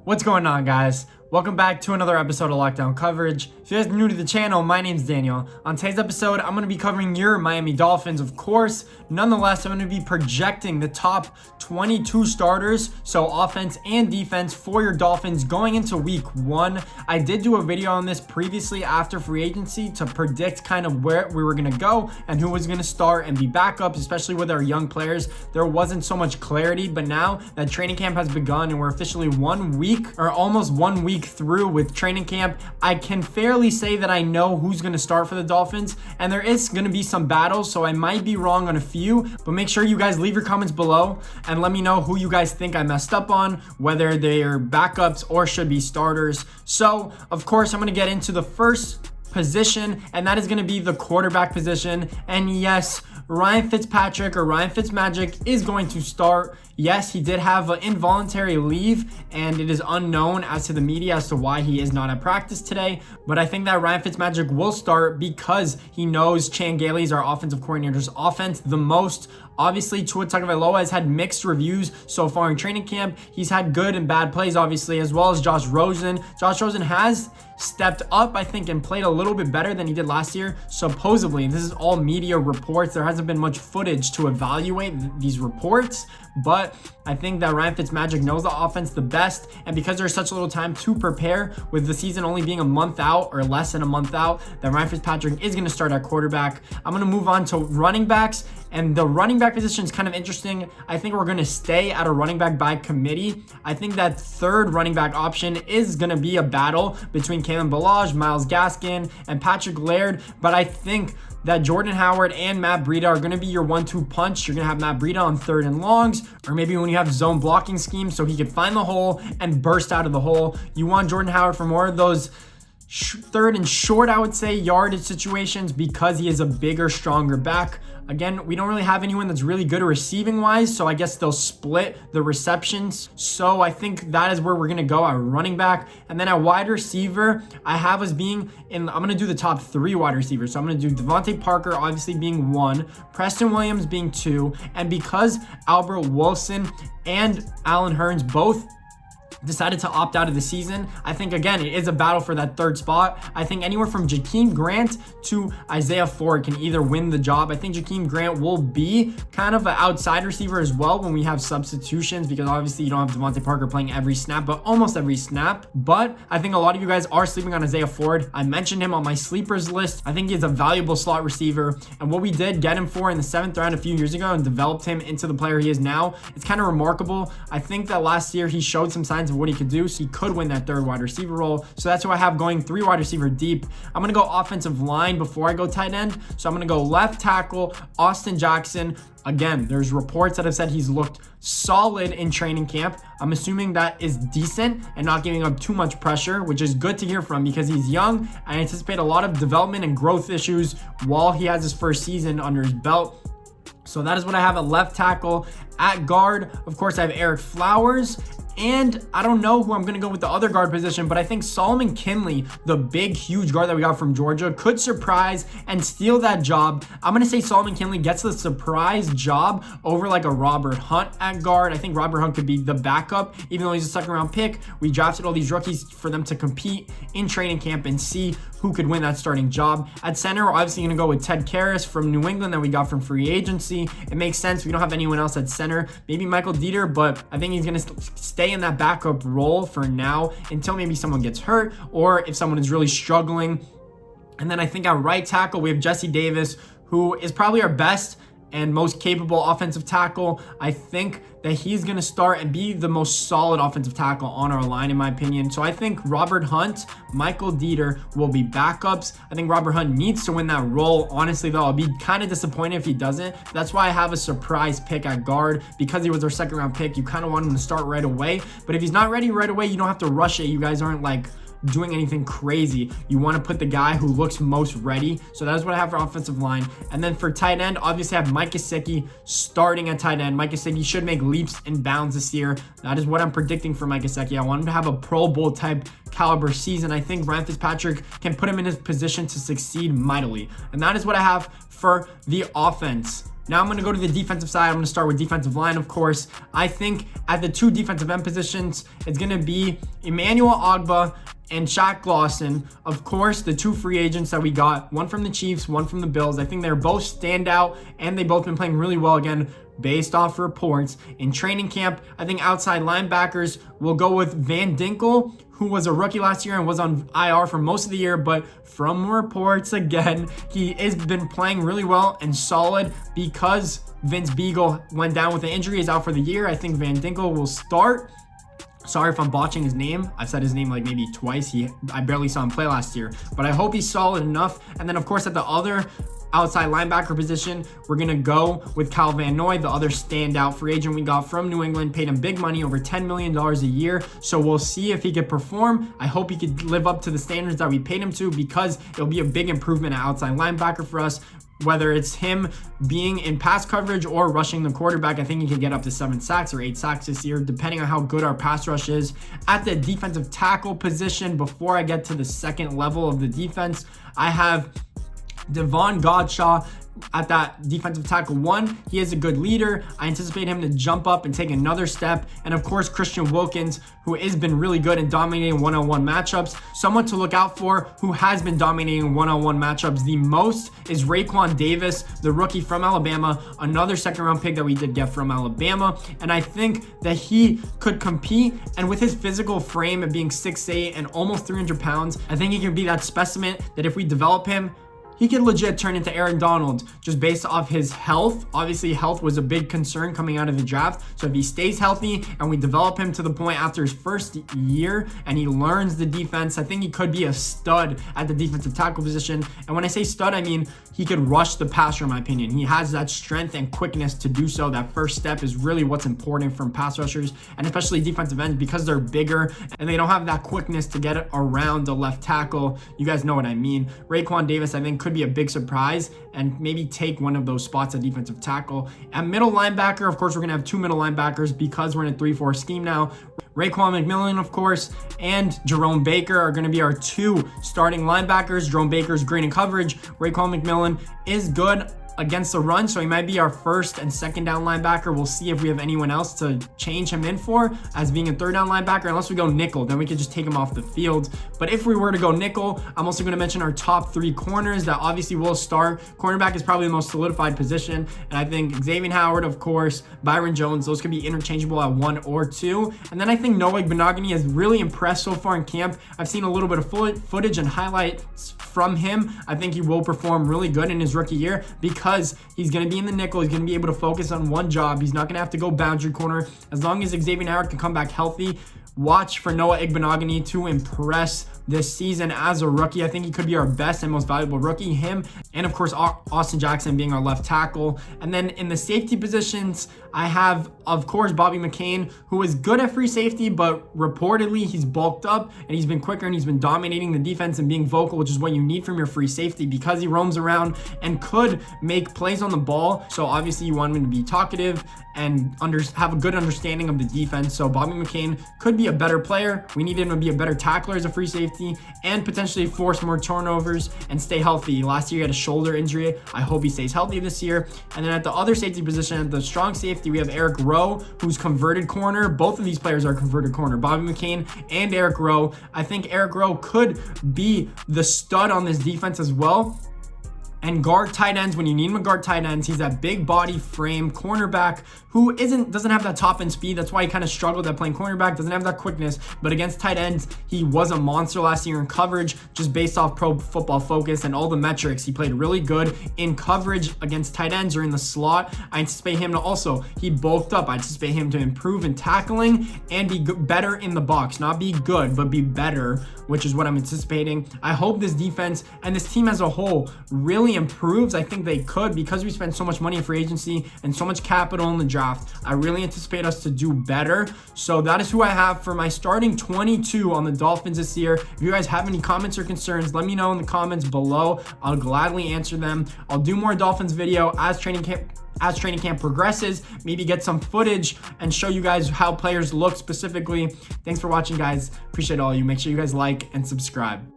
What's going on, guys? Welcome back to another episode of Lockdown Coverage. If you guys are new to the channel, my name's Daniel. On today's episode, I'm going to be covering your Miami Dolphins, of course. Nonetheless, I'm going to be projecting the top 22 starters, so offense and defense for your Dolphins going into week 1. I did do a video on this previously after free agency to predict kind of where we were going to go and who was going to start and be backups, especially with our young players. There wasn't so much clarity, but now that training camp has begun and we're officially 1 week or almost 1 week through with training camp, I can fairly say that I know who's going to start for the Dolphins, and there is going to be some battles, so I might be wrong on a few, but make sure you guys leave your comments below and let me know who you guys think I messed up on, whether they are backups or should be starters. So of course I'm going to get into the first position, and that is going to be the quarterback position. And yes, Ryan Fitzpatrick or Ryan Fitzmagic is going to start. Yes, he did have an involuntary leave, and it is unknown as to the media as to why he is not at practice today. But I think that Ryan Fitzmagic will start because he knows Chan Gailey is our offensive coordinator's offense the most. Obviously, Tua Tagovailoa has had mixed reviews so far in training camp. He's had good and bad plays, obviously, as well as Josh Rosen. Josh Rosen has stepped up, I think, and played a little bit better than he did last year. Supposedly, this is all media reports. There hasn't been much footage to evaluate these reports, but I think that Ryan Fitzmagic knows the offense the best, and because there's such a little time to prepare, with the season only being a month out or less than a month out, that Ryan Fitzpatrick is going to start at quarterback. I'm going to move on to running backs, and the running back position is kind of interesting. I think we're going to stay at a running back by committee. I think that third running back option is going to be a battle between Kalen Ballage, Myles Gaskin, and Patrick Laird, but I think that Jordan Howard and Matt Breida are going to be your 1-2 punch. You're going to have Matt Breida on third and longs, or maybe when you have zone blocking schemes so he can find the hole and burst out of the hole. You want Jordan Howard for more of those third and short, I would say, yardage situations because he is a bigger, stronger back. Again, we don't really have anyone that's really good at receiving wise, so I guess they'll split the receptions. So I think that is where we're going to go at running back. And then at wide receiver, I have us being in, I'm going to do the top 3 wide receivers. So I'm going to do Devontae Parker obviously being 1, Preston Williams being 2, and because Albert Wilson and Allen Hurns both decided to opt out of the season, I think, again, it is a battle for that third spot. I think anywhere from Jakeem Grant to Isaiah Ford can either win the job. I think Jakeem Grant will be kind of an outside receiver as well when we have substitutions, because obviously you don't have Devontae Parker playing every snap, but almost every snap. But I think a lot of you guys are sleeping on Isaiah Ford. I mentioned him on my sleepers list. I think he's a valuable slot receiver, and what we did get him for in the 7th round a few years ago and developed him into the player he is now, it's kind of remarkable. I think that last year he showed some signs of what he could do, so he could win that third wide receiver role. So that's who I have going 3 wide receiver deep. I'm going to go offensive line before I go tight end. So I'm going to go left tackle, Austin Jackson. Again, there's reports that have said he's looked solid in training camp. I'm assuming that is decent and not giving up too much pressure, which is good to hear from because he's young. I anticipate a lot of development and growth issues while he has his first season under his belt. So that is what I have at left tackle. At guard, of course, I have Eric Flowers. And I don't know who I'm going to go with the other guard position, but I think Solomon Kinley, the big, huge guard that we got from Georgia, could surprise and steal that job. I'm going to say Solomon Kinley gets the surprise job over like a Robert Hunt at guard. I think Robert Hunt could be the backup, even though he's a 2nd round pick. We drafted all these rookies for them to compete in training camp and see who could win that starting job. At center, we're obviously going to go with Ted Karras from New England that we got from free agency. It makes sense. We don't have anyone else at center. Maybe Michael Dieter, but I think he's going to stay in that backup role for now until maybe someone gets hurt or if someone is really struggling. And then I think at right tackle, we have Jesse Davis, who is probably our best and most capable offensive tackle. I think that he's going to start and be the most solid offensive tackle on our line, in my opinion. So I think Robert Hunt, Michael Dieter will be backups. I think Robert Hunt needs to win that role. Honestly, though, I'll be kind of disappointed if he doesn't. That's why I have a surprise pick at guard, because he was our 2nd round pick. You kind of want him to start right away. But if he's not ready right away, you don't have to rush it. You guys aren't like doing anything crazy. You want to put the guy who looks most ready. So that is what I have for offensive line. And then for tight end, obviously I have Mike Gesicki starting at tight end. Mike Gesicki should make leaps and bounds this year. That is what I'm predicting for Mike Gesicki. I want him to have a Pro Bowl type caliber season. I think Ryan Fitzpatrick can put him in his position to succeed mightily. And that is what I have for the offense. Now I'm going to go to the defensive side. I'm going to start with defensive line, of course. I think at the 2 defensive end positions, it's going to be Emmanuel Ogbah and Shaq Lawson. Of course, the 2 free agents that we got, one from the Chiefs, one from the Bills. I think they're both standout, and they've both been playing really well again based off reports. In training camp, I think outside linebackers will go with Van Dinkel, who was a rookie last year and was on IR for most of the year, but from reports, again, he has been playing really well and solid because Vince Beagle went down with an injury, is out for the year. I think Van Dinkel will start. Sorry if I'm botching his name. I've said his name like maybe twice. I barely saw him play last year, but I hope he's solid enough. And then, of course, at the other outside linebacker position, we're going to go with Kyle Van Noy, the other standout free agent we got from New England. Paid him big money, over $10 million a year. So we'll see if he could perform. I hope he could live up to the standards that we paid him to, because it'll be a big improvement at outside linebacker for us. Whether it's him being in pass coverage or rushing the quarterback, I think he could get up to 7 sacks or 8 sacks this year, depending on how good our pass rush is. At the defensive tackle position, before I get to the second level of the defense, I have Devon Godshaw at that defensive tackle 1. He is a good leader. I anticipate him to jump up and take another step. And of course, Christian Wilkins, who has been really good in dominating one-on-one matchups. Someone to look out for who has been dominating one-on-one matchups the most is Raekwon Davis, the rookie from Alabama, another second-round pick that we did get from Alabama. And I think that he could compete. And with his physical frame of being 6'8" and almost 300 pounds, I think he can be that specimen that if we develop him, he could legit turn into Aaron Donald just based off his health. Obviously, health was a big concern coming out of the draft. So if he stays healthy and we develop him to the point after his first year and he learns the defense, I think he could be a stud at the defensive tackle position. And when I say stud, I mean he could rush the passer, in my opinion. He has that strength and quickness to do so. That first step is really what's important from pass rushers, and especially defensive ends, because they're bigger and they don't have that quickness to get it around the left tackle. You guys know what I mean. Raekwon Davis, I think, could be a big surprise and maybe take one of those spots at defensive tackle. At middle linebacker, of course, we're going to have 2 middle linebackers because we're in a 3-4 scheme now. Raekwon McMillan, of course, and Jerome Baker are going to be our 2 starting linebackers. Jerome Baker's great in coverage. Raekwon McMillan is good against the run, so he might be our first and second down linebacker. We'll see if we have anyone else to change him in for as being a third down linebacker. Unless we go nickel, then we could just take him off the field. But if we were to go nickel, I'm also going to mention our top 3 corners that obviously will start. Cornerback is probably the most solidified position, and I think Xavier Howard, of course, Byron Jones, those could be interchangeable at 1 or 2. And then I think Noah Igbenogany has really impressed so far in camp. I've seen a little bit of footage and highlights from him. I think he will perform really good in his rookie year because he's going to be in the nickel. He's going to be able to focus on one job. He's not going to have to go boundary corner. As long as Xavier Howard can come back healthy, watch for Noah Igbenogany to impress this season as a rookie. I think he could be our best and most valuable rookie. Him, and of course, Austin Jackson being our left tackle. And then in the safety positions, I have, of course, Bobby McCain, who is good at free safety, but reportedly he's bulked up and he's been quicker and he's been dominating the defense and being vocal, which is what you need from your free safety because he roams around and could make plays on the ball. So obviously you want him to be talkative and have a good understanding of the defense. So Bobby McCain could be a better player. We need him to be a better tackler as a free safety and potentially force more turnovers and stay healthy. Last year he had a shoulder injury. I hope he stays healthy this year. And then at the other safety position, at the strong safety, we have Eric Rowe, who's converted corner. Both of these players are converted corner, Bobby McCain and Eric Rowe. I think Eric Rowe could be the stud on this defense as well. And guard tight ends, when you need him to guard tight ends, he's that big body frame cornerback who doesn't have that top end speed. That's why he kind of struggled at playing cornerback, doesn't have that quickness, but against tight ends, he was a monster last year in coverage, just based off Pro Football Focus and all the metrics. He played really good in coverage against tight ends or in the slot. I anticipate him to also, he bulked up. I anticipate him to improve in tackling and be better in the box, not be good, but be better, which is what I'm anticipating. I hope this defense and this team as a whole really improves. I think they could because we spent so much money in free agency and so much capital in the draft. I really anticipate us to do better. So that is who I have for my starting 22 on the Dolphins this year. If you guys have any comments or concerns, let me know in the comments below. I'll gladly answer them. I'll do more Dolphins video as training camp progresses, maybe get some footage and show you guys how players look specifically. Thanks for watching, guys. Appreciate all of you. Make sure you guys like and subscribe.